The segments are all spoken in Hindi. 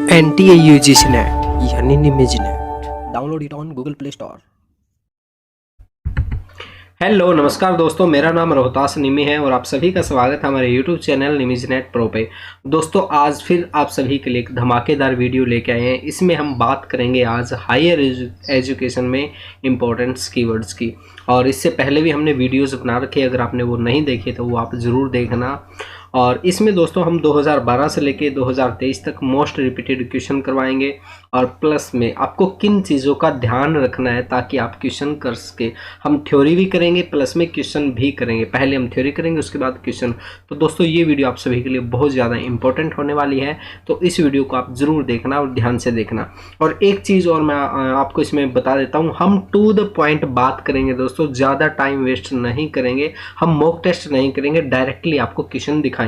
NTA UGC नेट यानी निमिज net. Download it on Google Play Store. Hello नमस्कार दोस्तों, मेरा नाम रोहतास निमी है और आप सभी का स्वागत है हमारे यूट्यूब चैनल निमिज नेट प्रो पे। दोस्तों आज फिर आप सभी के लिए एक धमाकेदार वीडियो लेके आए हैं। इसमें हम बात करेंगे आज हायर एजुकेशन में इम्पोर्टेंट्स कीवर्ड्स की। और इससे पहले भी हमने वीडियोस बना रखे, अगर आपने वो नहीं देखे तो वो आप ज़रूर देखना। और इसमें दोस्तों हम 2012 से लेके 2023 तक मोस्ट रिपीटेड क्वेश्चन करवाएंगे और प्लस में आपको किन चीज़ों का ध्यान रखना है ताकि आप क्वेश्चन कर सके। हम थ्योरी भी करेंगे प्लस में क्वेश्चन भी करेंगे। पहले हम थ्योरी करेंगे उसके बाद क्वेश्चन। तो दोस्तों ये वीडियो आप सभी के लिए बहुत ज़्यादा इंपॉर्टेंट होने वाली है, तो इस वीडियो को आप ज़रूर देखना और ध्यान से देखना। और एक चीज़ और मैं आपको इसमें बता देता हूँ, हम टू द पॉइंट बात करेंगे दोस्तों, ज़्यादा टाइम वेस्ट नहीं करेंगे। हम मॉक टेस्ट नहीं करेंगे, डायरेक्टली आपको क्वेश्चन दिखाएंगे।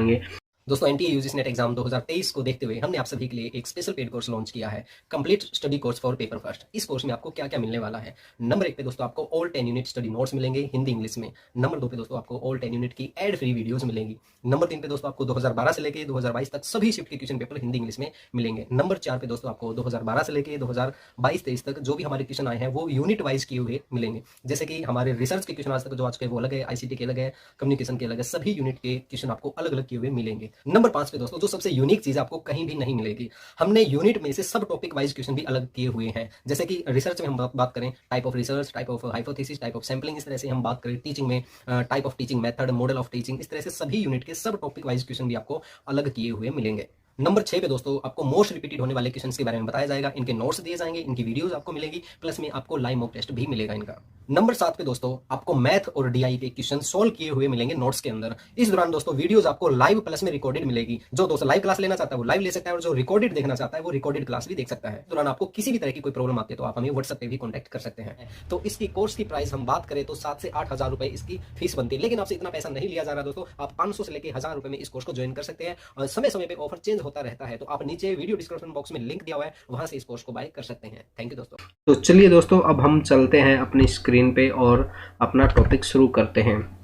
दोस्तों एनटीए यूजीसी नेट एग्जाम 2023 को देखते हुए हमने आप सभी के लिए एक स्पेशल पेड कोर्स लॉन्च किया है, complete study course for paper first. इस कोर्स में आपको क्या क्या मिलने वाला है। नंबर 1 पे दोस्तों आपको ऑल 10 यूनिट स्टडी नोट्स मिलेंगे हिंदी इंग्लिश में। नंबर 2 पे दोस्तों आपको ऑल 10 यूनिट की एड फ्री वीडियोस मिलेंगी। नंबर 3 पे दोस्तों आपको 2012 से लेकर 2022 तक सभी शिफ्ट के क्वेश्चन पेपर हिंदी इंग्लिश में मिलेंगे। नंबर 4 पे दोस्तों आपको 2012 से लेकर 2022-23 तक जो भी हमारे क्वेश्चन आए हैं वो यूनिट वाइज किए हुए मिलेंगे। जैसे कि हमारे रिसर्च के क्वेश्चन आज तक जो आज के वो अलग है, आईसीटी के अलग है, कम्युनिकेशन के अलग है, सभी यूनिट के क्वेश्चन आपको अलग अलग किए हुए मिलेंगे। नंबर 5 पे दोस्तों जो सबसे यूनिक चीज आपको कहीं भी नहीं मिलेगी, हमने यूनिट में से सब टॉपिक वाइज क्वेश्चन भी अलग किए हुए हैं। जैसे कि रिसर्च में हम बात करें type of research, type of hypothesis, type of sampling, इस तरह से हम बात करें टीचिंग में type of teaching method, model of teaching, इस तरह से सभी यूनिट के सब टॉपिक वाइज क्वेश्चन भी आपको अलग किए हुए मिलेंगे। नंबर 6 पे दोस्तों आपको मोस्ट रिपीटेड होने वाले क्वेश्चंस के बारे में बताया जाएगा, इनके नोट्स दिए जाएंगे, इनकी वीडियोस आपको मिलेगी, प्लस में आपको लाइव मॉक टेस्ट भी मिलेगा इनका। नंबर 7 पे दोस्तों आपको मैथ और डीआई के क्वेश्चन सोल्व किए हुए मिलेंगे नोट्स के अंदर। इस दौरान दोस्तों वीडियोस आपको लाइव प्लस में रिकॉर्डेड मिलेगी। जो दोस्तों लाइव क्लास लेना चाहता है वो लाइव ले सकता है और जो रिकॉर्डेड देखना चाहता है वो रिकॉर्डेड क्लास भी देख सकता है। इस दौरान आपको किसी भी तरह की कोई प्रॉब्लम आती है तो आप हमें व्हाट्सएप पे भी कॉन्टैक्ट कर सकते हैं। तो इसकी कोर्स की प्राइस हम बात करें तो 7 से 8 हजार रुपए इसकी फीस बनती है, लेकिन आपसे इतना पैसा नहीं लिया जा रहा दोस्तों। आप 500 से लेकर 1000 रुपए में इस कोर्स को ज्वाइन कर सकते हैं और समय समय पे ऑफर चेंज होता रहता है। तो आप नीचे वीडियो डिस्क्रिप्शन बॉक्स में लिंक दिया हुआ है, वहां से इस कोर्स को बाय कर सकते हैं। थैंक यू दोस्तों। तो चलिए दोस्तों अब हम चलते हैं अपनी स्क्रीन पे और अपना टॉपिक शुरू करते हैं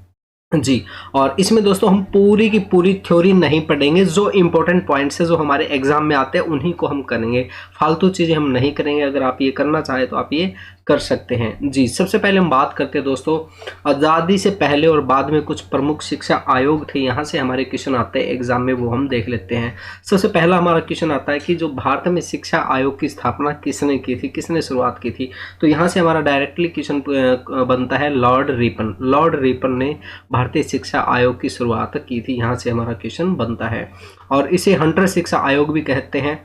जी। और इसमें दोस्तों हम पूरी की पूरी थ्योरी नहीं पढ़ेंगे, जो इंपॉर्टेंट पॉइंट्स है जो हमारे एग्जाम में आते हैं उन्हीं को हम करेंगे, फालतू चीज़ें हम नहीं करेंगे। अगर आप ये करना चाहें तो आप ये कर सकते हैं जी। सबसे पहले हम बात करते हैं दोस्तों आज़ादी से पहले और बाद में कुछ प्रमुख शिक्षा आयोग थे, यहाँ से हमारे क्वेश्चन आते हैं एग्जाम में, वो हम देख लेते हैं। सबसे पहला हमारा क्वेश्चन आता है कि जो भारत में शिक्षा आयोग की स्थापना किसने की थी, किसने शुरुआत की थी। तो यहाँ से हमारा डायरेक्टली क्वेश्चन बनता है लॉर्ड रिपन। लॉर्ड रिपन ने भारतीय शिक्षा आयोग की शुरुआत की थी, यहाँ से हमारा क्वेश्चन बनता है। और इसे हंटर शिक्षा आयोग भी कहते हैं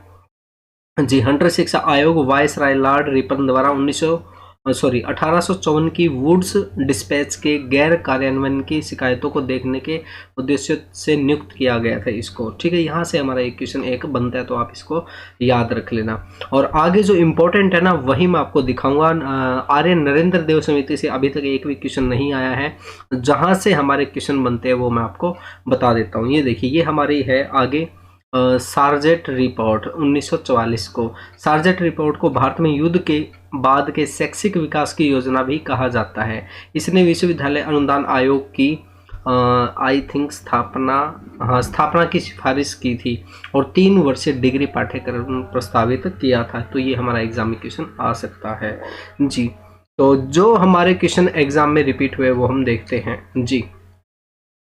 जी। हंटर शिक्षा आयोग वायसराय लॉर्ड रिपन द्वारा 1854 की वुड्स डिस्पैच के गैर कार्यान्वयन की शिकायतों को देखने के उद्देश्य से नियुक्त किया गया था इसको। ठीक है, यहाँ से हमारा एक क्वेश्चन एक बनता है, तो आप इसको याद रख लेना। और आगे जो इम्पोर्टेंट है ना वही मैं आपको दिखाऊंगा। आर्य नरेंद्र देव समिति से अभी तक एक भी क्वेश्चन नहीं आया है, जहाँ से हमारे क्वेश्चन बनते हैं वो मैं आपको बता देता हूँ। ये देखिए, ये हमारी है आगे सार्जेट रिपोर्ट 1944 को। सार्जेट रिपोर्ट को भारत में युद्ध के बाद के शैक्षिक विकास की योजना भी कहा जाता है। इसने विश्वविद्यालय अनुदान आयोग की आई थिंक स्थापना की सिफारिश की थी और 3 वर्षीय डिग्री पाठ्यक्रम प्रस्तावित किया था। तो ये हमारा एग्जाम में क्वेश्चन आ सकता है जी। तो जो हमारे क्वेश्चन एग्जाम में रिपीट हुए वो हम देखते हैं जी।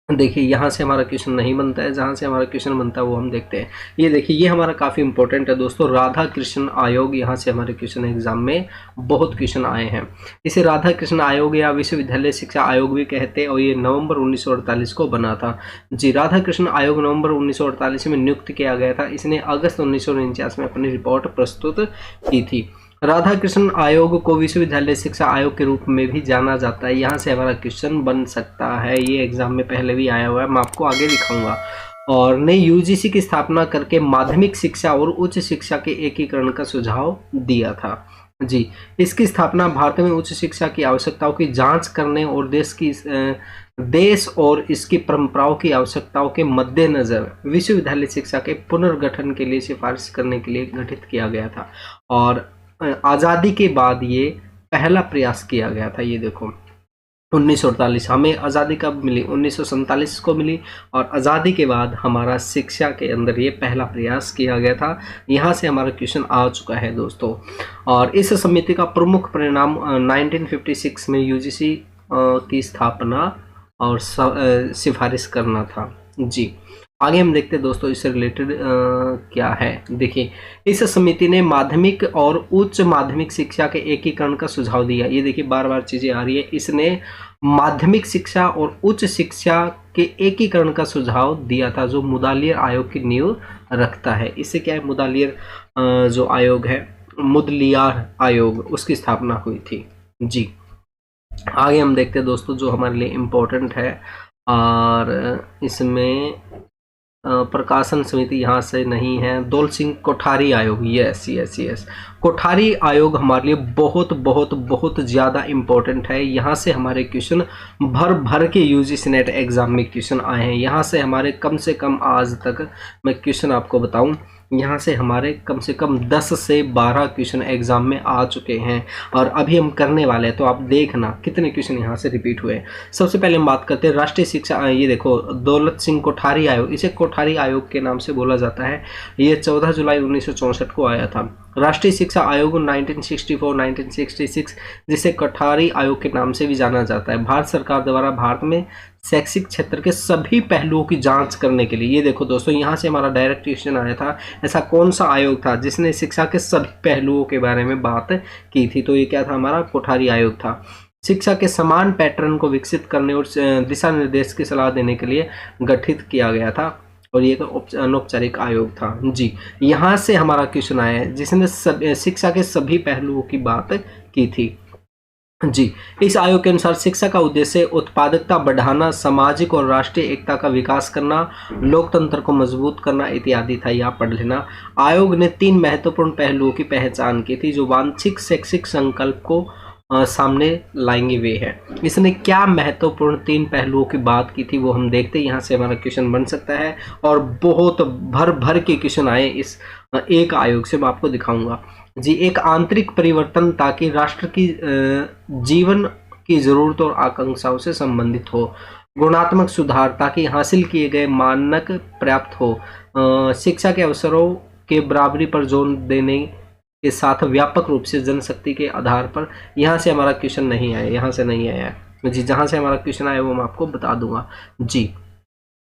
देखिए, यहाँ से हमारा क्वेश्चन नहीं बनता है, जहाँ से हमारा क्वेश्चन बनता है वो हम देखते हैं। ये देखिए, ये हमारा काफ़ी इंपॉर्टेंट है दोस्तों, राधा कृष्ण आयोग। यहाँ से हमारे क्वेश्चन एग्जाम में बहुत क्वेश्चन आए हैं। इसे राधा कृष्ण आयोग या विश्वविद्यालय शिक्षा आयोग भी कहते हैं और ये नवंबर 1948 को बना था जी। राधा कृष्ण आयोग नवंबर 1948 में नियुक्त किया गया था। इसने अगस्त 1949 में अपनी रिपोर्ट प्रस्तुत की थी। राधा कृष्ण आयोग को विश्वविद्यालय शिक्षा आयोग के रूप में भी जाना जाता है, यहाँ से हमारा क्वेश्चन बन सकता है। ये एग्जाम में पहले भी आया हुआ है, मैं आपको आगे दिखाऊंगा। और ने यूजीसी की स्थापना करके माध्यमिक शिक्षा और उच्च शिक्षा के एकीकरण का सुझाव दिया था जी। इसकी स्थापना भारत में उच्च शिक्षा की आवश्यकताओं की जांच करने और देश और इसकी परंपराओं की आवश्यकताओं के मद्देनजर विश्वविद्यालय शिक्षा के पुनर्गठन के लिए सिफारिश करने के लिए गठित किया गया था। और आज़ादी के बाद ये पहला प्रयास किया गया था। ये देखो, 1948 हमें आज़ादी कब मिली? 1947 को मिली। और आज़ादी के बाद हमारा शिक्षा के अंदर ये पहला प्रयास किया गया था। यहाँ से हमारा क्वेश्चन आ चुका है दोस्तों। और इस समिति का प्रमुख परिणाम 1956 में यूजीसी की स्थापना और सिफारिश करना था। जी, आगे हम देखते हैं दोस्तों इससे रिलेटेड क्या है। देखिए, इस समिति ने माध्यमिक और उच्च माध्यमिक शिक्षा के एकीकरण का सुझाव दिया। ये देखिए बार बार चीजें आ रही है। इसने माध्यमिक शिक्षा और उच्च शिक्षा के एकीकरण का सुझाव दिया था, जो मुदालियर आयोग की नींव रखता है। इससे क्या है, मुदालियर जो आयोग है, मुदलियार आयोग, उसकी स्थापना हुई थी। जी, आगे हम देखते हैं दोस्तों जो हमारे लिए इम्पोर्टेंट है। और इसमें प्रकाशन समिति यहाँ से नहीं है। दौल सिंह कोठारी आयोग, यस यस यस, कोठारी आयोग हमारे लिए बहुत बहुत बहुत ज़्यादा इम्पोर्टेंट है। यहाँ से हमारे क्वेश्चन भर भर के यूजीसी नेट एग्जाम में क्वेश्चन आए हैं। यहाँ से हमारे कम से कम आज तक मैं क्वेश्चन आपको बताऊँ, यहाँ से हमारे कम से कम 10 से 12 क्वेश्चन एग्जाम में आ चुके हैं और अभी हम करने वाले हैं। तो आप देखना कितने क्वेश्चन यहाँ से रिपीट हुए। सबसे पहले हम बात करते हैं राष्ट्रीय शिक्षा। ये देखो, दौलत सिंह कोठारी आयोग, इसे कोठारी आयोग के नाम से बोला जाता है। ये 14 जुलाई 1964 को आया था। राष्ट्रीय शिक्षा आयोग 1964-1966, जिसे कोठारी आयोग के नाम से भी जाना जाता है, भारत सरकार द्वारा भारत में शैक्षिक क्षेत्र के सभी पहलुओं की जांच करने के लिए। ये देखो दोस्तों, यहाँ से हमारा डायरेक्ट क्वेश्चन आया था, ऐसा कौन सा आयोग था जिसने शिक्षा के सभी पहलुओं के बारे में बात की थी? तो ये क्या था, हमारा कोठारी आयोग था। शिक्षा के समान पैटर्न को विकसित करने और दिशा निर्देश की सलाह देने के लिए गठित किया गया था, और ये अनौपचारिक आयोग था। जी, यहाँ से हमारा क्वेश्चन आया है जिसने शिक्षा के सभी पहलुओं की बात की थी। जी, इस आयोग के अनुसार शिक्षा का उद्देश्य उत्पादकता बढ़ाना, सामाजिक और राष्ट्रीय एकता का विकास करना, लोकतंत्र को मजबूत करना इत्यादि था। यह पढ़ लेना। आयोग ने 3 महत्वपूर्ण पहलुओं की पहचान की थी जो वांछित शैक्षिक संकल्प को सामने लाएंगे वे है। इसने क्या महत्वपूर्ण 3 पहलुओं की बात की थी वो हम देखते हैं। यहाँ से हमारा क्वेश्चन बन सकता है और बहुत भर भर के क्वेश्चन आए इस एक आयोग से, मैं आपको दिखाऊंगा। जी, एक आंतरिक परिवर्तन ताकि राष्ट्र की जीवन की जरूरतों और आकांक्षाओं से संबंधित हो। गुणात्मक सुधार ताकि हासिल किए गए मानक प्राप्त हो। शिक्षा के अवसरों के बराबरी पर जोर देने के साथ व्यापक रूप से जनशक्ति के आधार पर। यहाँ से हमारा क्वेश्चन नहीं आया, यहाँ से नहीं आया है जी। जहाँ से हमारा क्वेश्चन आया वो मैं आपको बता दूंगा। जी,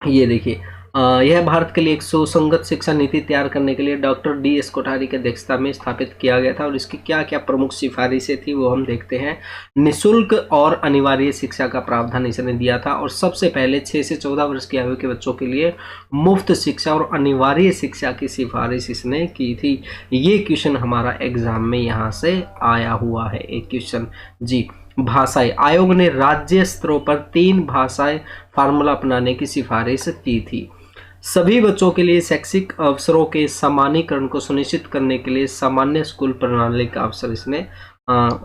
ये देखिए, यह भारत के लिए एक सुसंगत शिक्षा नीति तैयार करने के लिए डॉक्टर DS कोठारी की अध्यक्षता में स्थापित किया गया था, और इसकी क्या क्या प्रमुख सिफारिशें थी वो हम देखते हैं। निःशुल्क और अनिवार्य शिक्षा का प्रावधान इसने दिया था, और सबसे पहले 6 से 14 वर्ष की आयु के बच्चों के लिए मुफ्त शिक्षा और अनिवार्य शिक्षा की सिफारिश इसने की थी। ये क्वेश्चन हमारा एग्जाम में यहाँ से आया हुआ है एक क्वेश्चन। जी, भाषाएं, आयोग ने राज्य स्तरों पर 3 भाषाएं फार्मूला अपनाने की सिफारिश की थी। सभी बच्चों के लिए शैक्षिक अवसरों के समानीकरण को सुनिश्चित करने के लिए सामान्य स्कूल प्रणाली का अवसर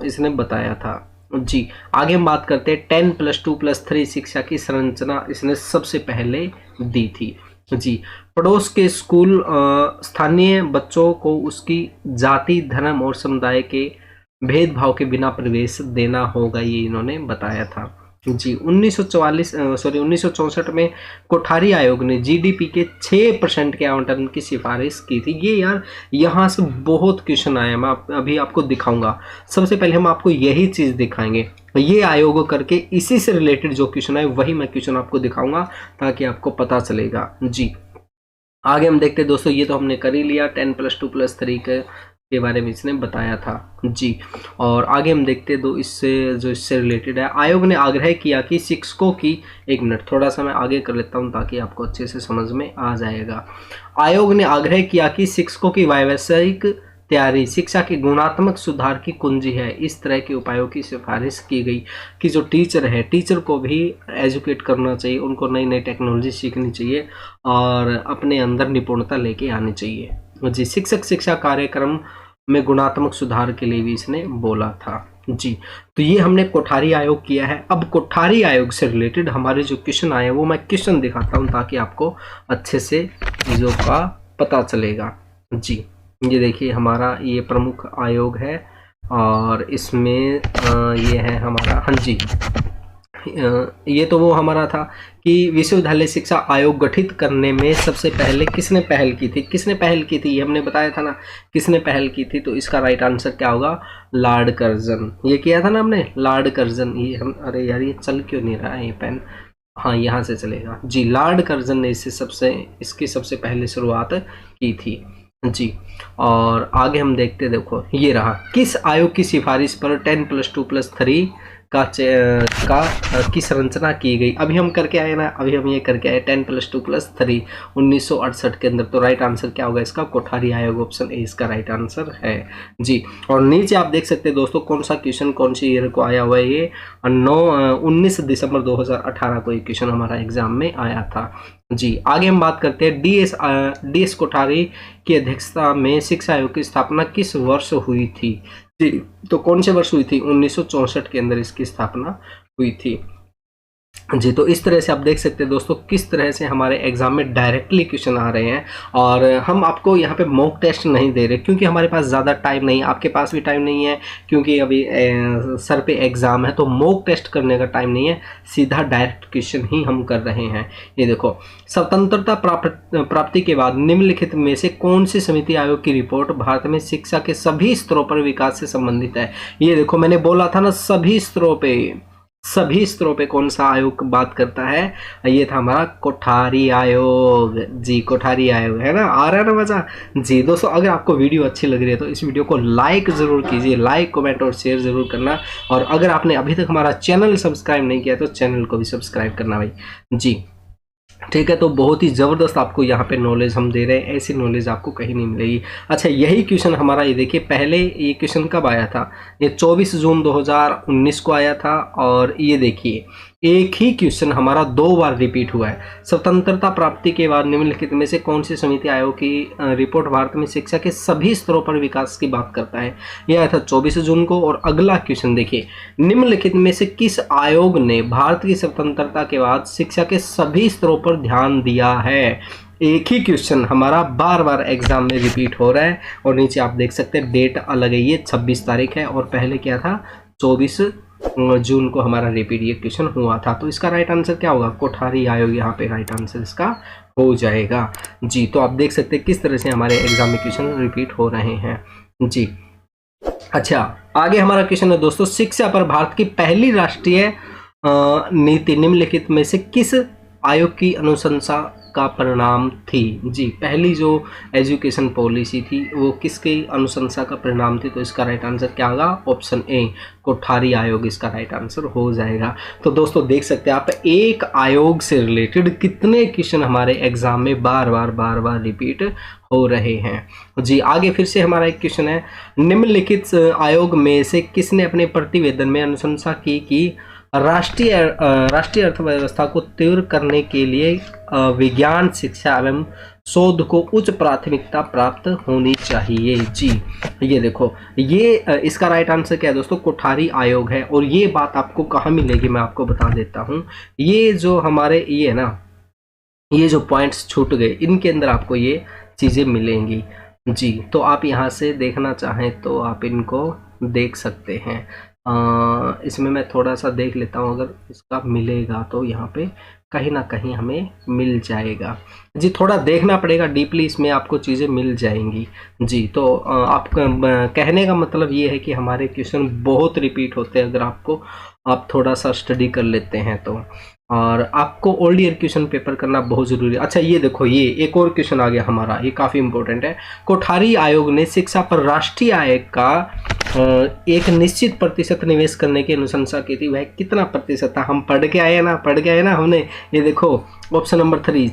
इसने बताया था। जी, आगे हम बात करते हैं 10+2+3 शिक्षा की संरचना इसने सबसे पहले दी थी। जी, पड़ोस के स्कूल स्थानीय बच्चों को उसकी जाति, धर्म और समुदाय के भेदभाव के बिना प्रवेश देना होगा, ये इन्होंने बताया था। जी, 1964 में कोठारी आयोग ने GDP के 6% के आवंटन की सिफारिश की थी। ये यार यहाँ से बहुत क्वेश्चन आया, मैं अभी आपको दिखाऊंगा। सबसे पहले हम आपको यही चीज़ दिखाएंगे, ये आयोग करके इसी से रिलेटेड जो क्वेश्चन है वही मैं क्वेश्चन आपको दिखाऊंगा ताकि आपको पता चलेगा। जी, आगे हम देखते हैं दोस्तों, ये तो हमने कर ही लिया, 10+2+3 के बारे में इसने बताया था। जी, और आगे हम देखते हैं इससे रिलेटेड है। आयोग ने आग्रह किया कि शिक्षकों की, 1 मिनट थोड़ा सा मैं आगे कर लेता हूं ताकि आपको अच्छे से समझ में आ जाएगा। आयोग ने आग्रह किया कि शिक्षकों की व्यावसायिक तैयारी शिक्षा के गुणात्मक सुधार की कुंजी है। इस तरह के उपायों की सिफारिश की गई कि जो टीचर है, टीचर को भी एजुकेट करना चाहिए, उनको नई नई टेक्नोलॉजी सीखनी चाहिए और अपने अंदर निपुणता लेके आनी चाहिए। जी, शिक्षक शिक्षा कार्यक्रम में गुणात्मक सुधार के लिए भी इसने बोला था। जी, तो ये हमने कोठारी आयोग किया है। अब कोठारी आयोग से रिलेटेड हमारे जो क्वेश्चन आए वो मैं क्वेश्चन दिखाता हूँ ताकि आपको अच्छे से चीज़ों का पता चलेगा। जी, ये देखिए हमारा ये प्रमुख आयोग है और इसमें ये है हमारा, हाँ जी, ये तो वो हमारा था कि विश्वविद्यालय शिक्षा आयोग गठित करने में सबसे पहले किसने पहल की थी, किसने पहल की थी, ये हमने बताया था ना, किसने पहल की थी। तो इसका राइट आंसर क्या होगा, लॉर्ड कर्जन। ये किया था ना हमने, लॉर्ड कर्जन। ये हम, अरे यार ये चल क्यों नहीं रहा है ये पेन, हाँ यहाँ से चलेगा जी। लॉर्ड कर्जन ने इसकी सबसे पहले शुरुआत की थी जी। और आगे हम देखते, देखो ये रहा, किस आयोग की सिफारिश पर 10+2+3 की संरचना की गई। अभी हम करके आए ना, अभी हम ये करके आए 10+2+3 1968 के अंदर। तो राइट आंसर क्या होगा इसका, कोठारी आयोग, ऑप्शन ए इसका राइट आंसर है जी। और नीचे आप देख सकते हैं दोस्तों कौन सा क्वेश्चन कौन सी ईयर को आया हुआ है। ये 19 दिसंबर 2018 को ये क्वेश्चन हमारा एग्जाम में आया था जी। आगे हम बात करते हैं डीएस कोठारी की अध्यक्षता में शिक्षा आयोग की स्थापना किस वर्ष हुई थी जी। तो कौन से वर्ष हुई थी, 1964 के अंदर इसकी स्थापना हुई थी जी। तो इस तरह से आप देख सकते हैं दोस्तों किस तरह से हमारे एग्जाम में डायरेक्टली क्वेश्चन आ रहे हैं। और हम आपको यहाँ पे मॉक टेस्ट नहीं दे रहे क्योंकि हमारे पास ज़्यादा टाइम नहीं, आपके पास भी टाइम नहीं है क्योंकि अभी सर पे एग्ज़ाम है। तो मॉक टेस्ट करने का टाइम नहीं है, सीधा डायरेक्ट क्वेश्चन ही हम कर रहे हैं। ये देखो, स्वतंत्रता प्राप्ति के बाद निम्नलिखित में से कौन सी समिति आयोग की रिपोर्ट भारत में शिक्षा के सभी स्तरों पर विकास से संबंधित है। ये देखो मैंने बोला था ना, सभी स्तरों पे कौन सा आयोग बात करता है, ये था हमारा कोठारी आयोग जी। कोठारी आयोग है ना, आ रहा है ना मजा जी। दोस्तों अगर आपको वीडियो अच्छी लग रही है तो इस वीडियो को लाइक ज़रूर कीजिए, लाइक कमेंट और शेयर ज़रूर करना। और अगर आपने अभी तक हमारा चैनल सब्सक्राइब नहीं किया तो चैनल को भी सब्सक्राइब करना भाई जी, ठीक है। तो बहुत ही ज़बरदस्त आपको यहाँ पे नॉलेज हम दे रहे हैं, ऐसी नॉलेज आपको कहीं नहीं मिलेगी। अच्छा यही क्वेश्चन हमारा, ये देखिए पहले ये क्वेश्चन कब आया था, ये 24 जून 2019 को आया था। और ये देखिए एक ही क्वेश्चन हमारा 2 बार रिपीट हुआ है। स्वतंत्रता प्राप्ति के बाद निम्नलिखित में से कौन सी समिति आयोग की रिपोर्ट भारत में शिक्षा के सभी स्तरों पर विकास की बात करता है, यह आया था 24 जून को। और अगला क्वेश्चन देखिए, निम्नलिखित में से किस आयोग ने भारत की स्वतंत्रता के बाद शिक्षा के सभी स्तरों पर ध्यान दिया है। एक ही क्वेश्चन हमारा बार बार एग्जाम में रिपीट हो रहा है। और नीचे आप देख सकते हैं डेट अलग है, ये 26 तारीख है और पहले क्या था 24 जून को हमारा रिपीट ये क्वेश्चन हुआ था। तो इसका राइट आंसर क्या होगा, कोठारी आयोग यहाँ पे राइट आंसर इसका हो जाएगा जी। तो आप देख सकते हैं किस तरह से हमारे एग्जाम में क्वेश्चन रिपीट हो रहे हैं जी। अच्छा आगे हमारा क्वेश्चन है दोस्तों, शिक्षा पर भारत की पहली राष्ट्रीय नीति निम्नलिखित में से किस आयोग की अनुशंसा का परिणाम थी जी। पहली जो एजुकेशन पॉलिसी थी वो किसकी अनुशंसा का परिणाम थी। तो इसका राइट आंसर क्या होगा, ऑप्शन ए कोठारी आयोग इसका राइट आंसर हो जाएगा। तो दोस्तों देख सकते हैं आप एक आयोग से रिलेटेड कितने क्वेश्चन हमारे एग्जाम में बार बार रिपीट हो रहे हैं जी। आगे फिर से हमारा एक क्वेश्चन है, निम्नलिखित आयोग में से किसने अपने प्रतिवेदन में अनुशंसा की कि राष्ट्रीय अर्थव्यवस्था को तीव्र करने के लिए विज्ञान शिक्षा एवं शोध को उच्च प्राथमिकता प्राप्त होनी चाहिए जी। ये देखो ये इसका राइट आंसर क्या है दोस्तों, कोठारी आयोग है। और ये बात आपको कहाँ मिलेगी मैं आपको बता देता हूँ। ये जो हमारे ये है ना, ये जो पॉइंट्स छूट गए इनके अंदर आपको ये चीज़ें मिलेंगी जी। तो आप यहाँ से देखना चाहें तो आप इनको देख सकते हैं। इसमें मैं थोड़ा सा देख लेता हूँ, अगर इसका मिलेगा तो यहाँ पे कहीं ना कहीं हमें मिल जाएगा जी। थोड़ा देखना पड़ेगा डीपली, इसमें आपको चीज़ें मिल जाएंगी जी। तो आप कहने का मतलब ये है कि हमारे क्वेश्चन बहुत रिपीट होते हैं अगर आप थोड़ा सा स्टडी कर लेते हैं तो। और आपको ओल्ड ईयर क्वेश्चन पेपर करना बहुत ज़रूरी है। अच्छा ये देखो ये एक और क्वेश्चन आ गया हमारा, ये काफ़ी इंपॉर्टेंट है। कोठारी आयोग ने शिक्षा पर राष्ट्रीय आय का एक निश्चित प्रतिशत निवेश करने की अनुशंसा की थी, वह कितना प्रतिशत था। हम पढ़ के आए ना हमने। ये देखो ऑप्शन नंबर 3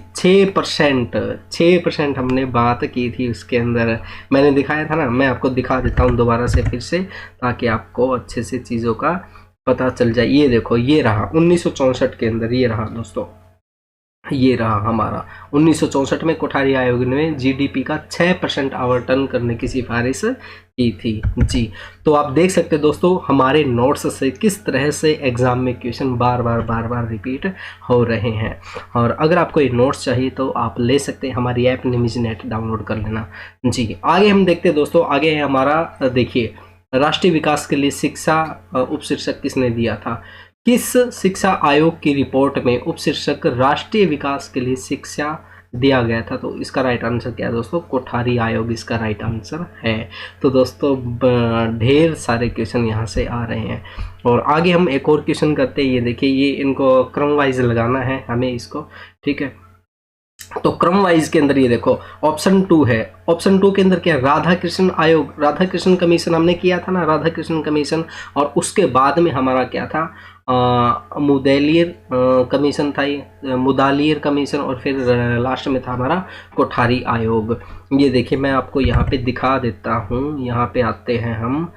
6% हमने बात की थी उसके अंदर, मैंने दिखाया था ना। मैं आपको दिखा देता हूँ दोबारा से फिर से ताकि आपको अच्छे से चीज़ों का पता चल जाए। ये देखो ये रहा 1964 के अंदर, ये रहा दोस्तों, ये रहा हमारा 1964 में कोठारी आयोग ने जीडीपी का 6% आवंटन करने की सिफारिश की थी जी। तो आप देख सकते हैं दोस्तों हमारे नोट्स से किस तरह से एग्जाम में क्वेश्चन बार बार रिपीट हो रहे हैं। और अगर आपको ये नोट्स चाहिए तो आप ले सकते हैं, हमारी ऐप निमिज़नेट डाउनलोड कर लेना जी। आगे हम देखते हैं दोस्तों, आगे है हमारा देखिए राष्ट्रीय विकास के लिए शिक्षा उपशीर्षक किसने दिया था। किस शिक्षा आयोग की रिपोर्ट में उपशीर्षक राष्ट्रीय विकास के लिए शिक्षा दिया गया था? तो इसका राइट आंसर क्या है दोस्तों? कोठारी आयोग इसका राइट आंसर है। तो दोस्तों ढेर सारे क्वेश्चन यहाँ से आ रहे हैं और आगे हम एक और क्वेश्चन करते हैं। ये देखिए, ये इनको क्रम वाइज लगाना है हमें इसको, ठीक है। तो क्रम वाइज के अंदर ये देखो, ऑप्शन 2 है। ऑप्शन 2 के अंदर क्या है? राधा कृष्ण आयोग, राधा कृष्ण कमीशन हमने किया था ना, राधा कृष्ण कमीशन। और उसके बाद में हमारा क्या था? मुदालियर कमीशन था, ये मुदालियर कमीशन। और फिर लास्ट में था हमारा कोठारी आयोग। ये देखिए, मैं आपको यहाँ पे दिखा देता हूँ। यहाँ पे आते हैं हम,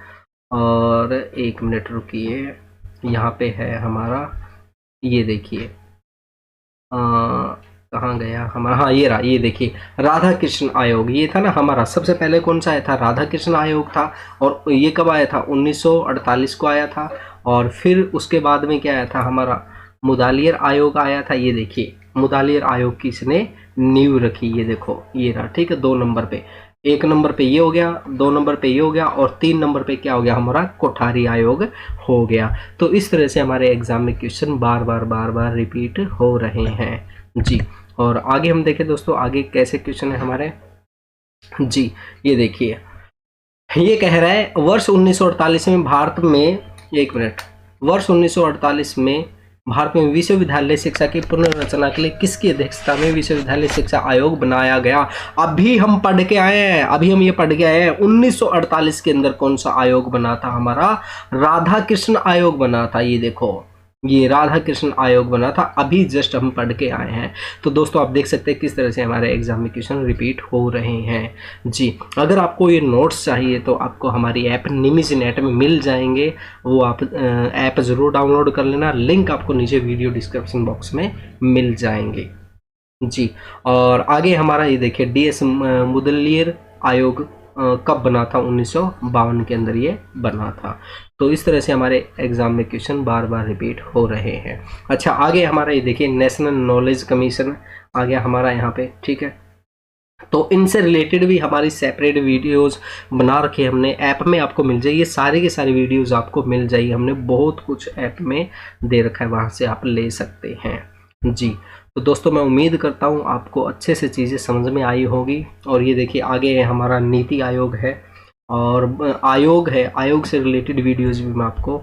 और 1 मिनट रुकिए। यहाँ पे है हमारा, ये देखिए कहाँ गया हमारा? हाँ, ये रहा। ये देखिए, राधा कृष्ण आयोग ये था ना हमारा। सबसे पहले कौन सा आया था? राधा कृष्ण आयोग था। और ये कब आया था? 1948 को आया था। और फिर उसके बाद में क्या आया था? हमारा मुदालियर आयोग आया था। ये देखिए, मुदालियर आयोग की इसने नींव रखी। ये देखो, ये रहा, ठीक है। 2 नंबर पे, 1 नंबर पे ये हो गया, 2 नंबर पे ये हो गया, और 3 नंबर पे क्या हो गया? हमारा कोठारी आयोग हो गया। तो इस तरह से हमारे एग्जाम में क्वेश्चन बार बार रिपीट हो रहे हैं जी। और आगे हम देखें दोस्तों, आगे कैसे क्वेश्चन है हमारे जी। ये देखिए, ये कह रहा है वर्ष 1948 में भारत में, 1 मिनट, वर्ष 1948 में भारत में विश्वविद्यालय शिक्षा की पुनर्रचना के लिए किसकी अध्यक्षता में विश्वविद्यालय शिक्षा आयोग बनाया गया? अभी हम पढ़ के आए हैं, अभी हम ये पढ़ के आए हैं। 1948 के अंदर कौन सा आयोग बना था? हमारा राधा कृष्ण आयोग बना था। ये देखो, ये राधा कृष्ण आयोग बना था, अभी जस्ट हम पढ़ के आए हैं। तो दोस्तों आप देख सकते हैं किस तरह से हमारे एग्जाम में क्वेश्चन रिपीट हो रहे हैं जी। अगर आपको ये नोट्स चाहिए तो आपको हमारी ऐप निमिज नेट में मिल जाएंगे, वो आप ऐप ज़रूर डाउनलोड कर लेना। लिंक आपको नीचे वीडियो डिस्क्रिप्शन बॉक्स में मिल जाएंगे जी। और आगे हमारा ये देखिए, DS मुदलियर आयोग कब बना था? 1952 के अंदर ये बना था। तो इस तरह से हमारे एग्जाम में क्वेश्चन बार बार रिपीट हो रहे हैं। अच्छा, आगे हमारा ये देखिए, नेशनल नॉलेज कमीशन आ गया हमारा यहाँ पे, ठीक है। तो इनसे रिलेटेड भी हमारी सेपरेट वीडियोस बना रखे हमने, ऐप में आपको मिल जाएगी। ये सारी की सारी वीडियोस आपको मिल जाएगी, हमने बहुत कुछ ऐप में दे रखा है, वहाँ से आप ले सकते हैं जी। तो दोस्तों मैं उम्मीद करता हूँ आपको अच्छे से चीज़ें समझ में आई होगी। और ये देखिए, आगे हमारा नीति आयोग है और आयोग है, आयोग से रिलेटेड वीडियोस भी मैं आपको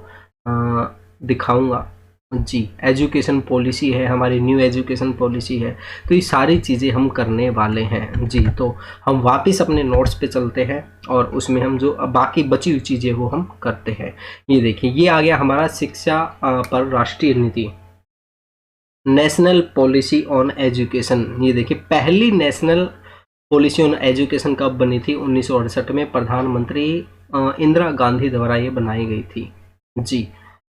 दिखाऊंगा जी। एजुकेशन पॉलिसी है हमारी, न्यू एजुकेशन पॉलिसी है। तो ये सारी चीज़ें हम करने वाले हैं जी। तो हम वापस अपने नोट्स पे चलते हैं और उसमें हम जो बाकी बची हुई चीज़ें वो हम करते हैं। ये देखिए, ये आ गया हमारा शिक्षा पर राष्ट्रीय नीति, नेशनल पॉलिसी ऑन एजुकेशन। ये देखिए, पहली नेशनल पॉलिसी ऑन एजुकेशन कब बनी थी? 1968 में प्रधानमंत्री इंदिरा गांधी द्वारा ये बनाई गई थी जी,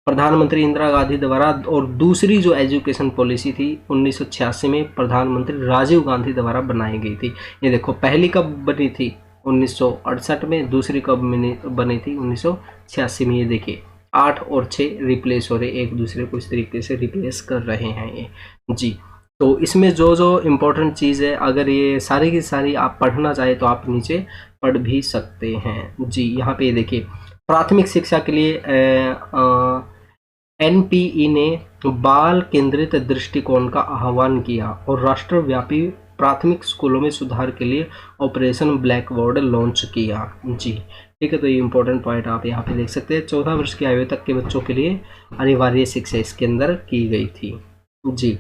प्रधानमंत्री इंदिरा गांधी द्वारा। और दूसरी जो एजुकेशन पॉलिसी थी 1986 में प्रधानमंत्री राजीव गांधी द्वारा बनाई गई थी। ये देखो, पहली कब बनी थी? 1968 में। दूसरी कब बनी थी? 1986 में। ये देखिए, 8 और 6 रिप्लेस हो रहे, एक दूसरे को इस तरीके से रिप्लेस कर रहे हैं ये जी। तो इसमें जो जो इम्पोर्टेंट चीज़ है, अगर ये सारी की सारी आप पढ़ना चाहे तो आप नीचे पढ़ भी सकते हैं जी। यहाँ पे देखिए, प्राथमिक शिक्षा के लिए NPE ने बाल केंद्रित दृष्टिकोण का आह्वान किया और राष्ट्रव्यापी प्राथमिक स्कूलों में सुधार के लिए ऑपरेशन ब्लैक बोर्ड लॉन्च किया जी। ठीक है, तो ये इंपॉर्टेंट पॉइंट आप यहाँ पे देख सकते हैं। 14 वर्ष की आयु तक के बच्चों के लिए अनिवार्य शिक्षा इसके अंदर की गई थी जी।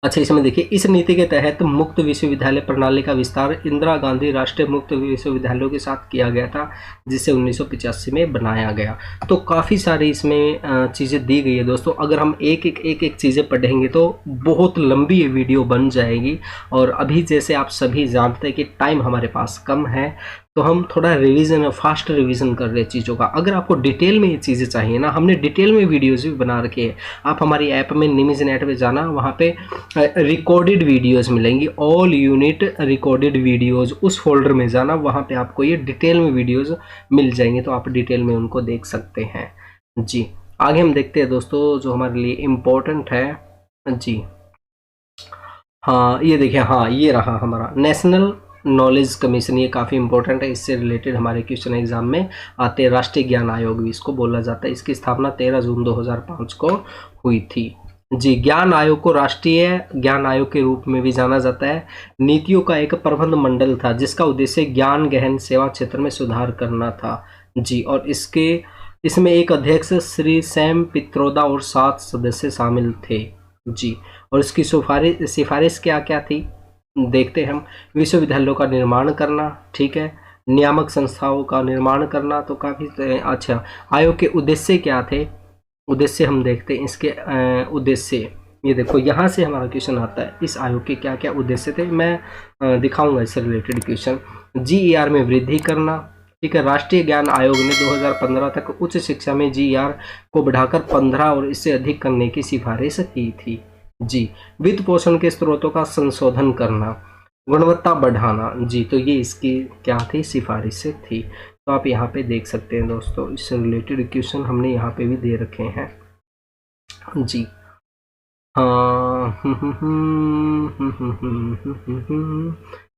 अच्छा, इसमें देखिए, इस नीति के तहत मुक्त विश्वविद्यालय प्रणाली का विस्तार इंदिरा गांधी राष्ट्रीय मुक्त विश्वविद्यालयों के साथ किया गया था, जिसे 1985 में बनाया गया। तो काफ़ी सारी इसमें चीज़ें दी गई है दोस्तों। अगर हम एक एक चीज़ें पढ़ेंगे तो बहुत लंबी ये वीडियो बन जाएगी। और अभी जैसे आप सभी जानते हैं कि टाइम हमारे पास कम है, तो हम थोड़ा रिवीजन, फास्ट रिवीजन कर रहे हैं चीज़ों का। अगर आपको डिटेल में ये चीज़ें चाहिए ना, हमने डिटेल में वीडियोस भी बना रखे हैं। आप हमारी ऐप में निमिज नेट पे जाना, वहाँ पे रिकॉर्डेड वीडियोस मिलेंगी, ऑल यूनिट रिकॉर्डेड वीडियोस, उस फोल्डर में जाना, वहाँ पे आपको ये डिटेल में वीडियोस मिल जाएंगे, तो आप डिटेल में उनको देख सकते हैं जी। आगे हम देखते हैं दोस्तों जो हमारे लिए इम्पोर्टेंट है जी। हाँ, ये देखिए, हाँ ये रहा हमारा नॉलेज कमीशन, ये काफ़ी इंपॉर्टेंट है, इससे रिलेटेड हमारे क्वेश्चन एग्जाम में आते हैं। राष्ट्रीय ज्ञान आयोग भी इसको बोला जाता है। इसकी स्थापना 13 जून 2005 को हुई थी जी। ज्ञान आयोग को राष्ट्रीय ज्ञान आयोग के रूप में भी जाना जाता है। नीतियों का एक प्रबंध मंडल था जिसका उद्देश्य ज्ञान गहन सेवा क्षेत्र में सुधार करना था जी। और इसमें एक अध्यक्ष श्री सैम पित्रोदा और 7 सदस्य शामिल थे जी। और इसकी सिफारिश क्या क्या थी देखते हैं हम। विश्वविद्यालयों का निर्माण करना, ठीक है, नियामक संस्थाओं का निर्माण करना, तो काफ़ी अच्छा। आयोग के उद्देश्य क्या थे, उद्देश्य हम देखते हैं। इसके उद्देश्य, ये देखो यहाँ से हमारा क्वेश्चन आता है, इस आयोग के क्या क्या उद्देश्य थे, मैं दिखाऊंगा इससे रिलेटेड क्वेश्चन। GER में वृद्धि करना, ठीक है। राष्ट्रीय ज्ञान आयोग ने 2015 तक उच्च शिक्षा में GER को बढ़ाकर 15 और इससे अधिक करने की सिफारिश की थी जी। वित्त पोषण के स्रोतों का संशोधन करना, गुणवत्ता बढ़ाना जी। तो ये इसकी क्या थी, सिफारिशें थी। तो आप यहाँ पे देख सकते हैं दोस्तों, इससे रिलेटेड क्वेश्चन हमने यहाँ पे भी दे रखे हैं जी। हाँ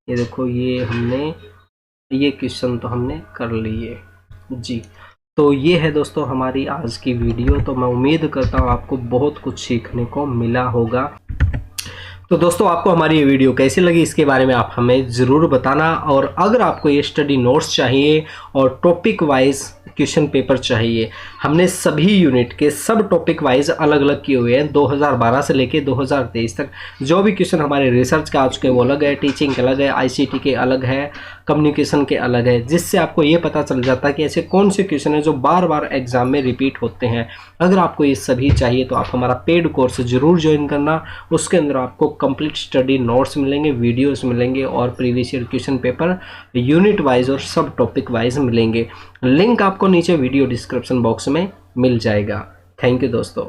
ये देखो, ये क्वेश्चन तो हमने कर लिए जी। तो ये है दोस्तों हमारी आज की वीडियो। तो मैं उम्मीद करता हूँ आपको बहुत कुछ सीखने को मिला होगा। तो दोस्तों आपको हमारी ये वीडियो कैसी लगी इसके बारे में आप हमें ज़रूर बताना। और अगर आपको ये स्टडी नोट्स चाहिए और टॉपिक वाइज क्वेश्चन पेपर चाहिए, हमने सभी यूनिट के सब टॉपिक वाइज अलग अलग किए हुए हैं। 2012 से लेके 2023 तक जो भी क्वेश्चन हमारे रिसर्च के आ चुके हैं वो अलग है, टीचिंग के अलग है, ICT के अलग है, कम्युनिकेशन के अलग है, जिससे आपको ये पता चल जाता है कि ऐसे कौन से क्वेश्चन है जो बार बार एग्जाम में रिपीट होते हैं। अगर आपको ये सभी चाहिए तो आप हमारा पेड कोर्स जरूर ज्वाइन करना। उसके अंदर आपको कंप्लीट स्टडी नोट्स मिलेंगे, वीडियोस मिलेंगे और previous year question paper unit wise और सब टॉपिक वाइज मिलेंगे। लिंक आपको नीचे वीडियो डिस्क्रिप्शन बॉक्स में मिल जाएगा। थैंक यू दोस्तों।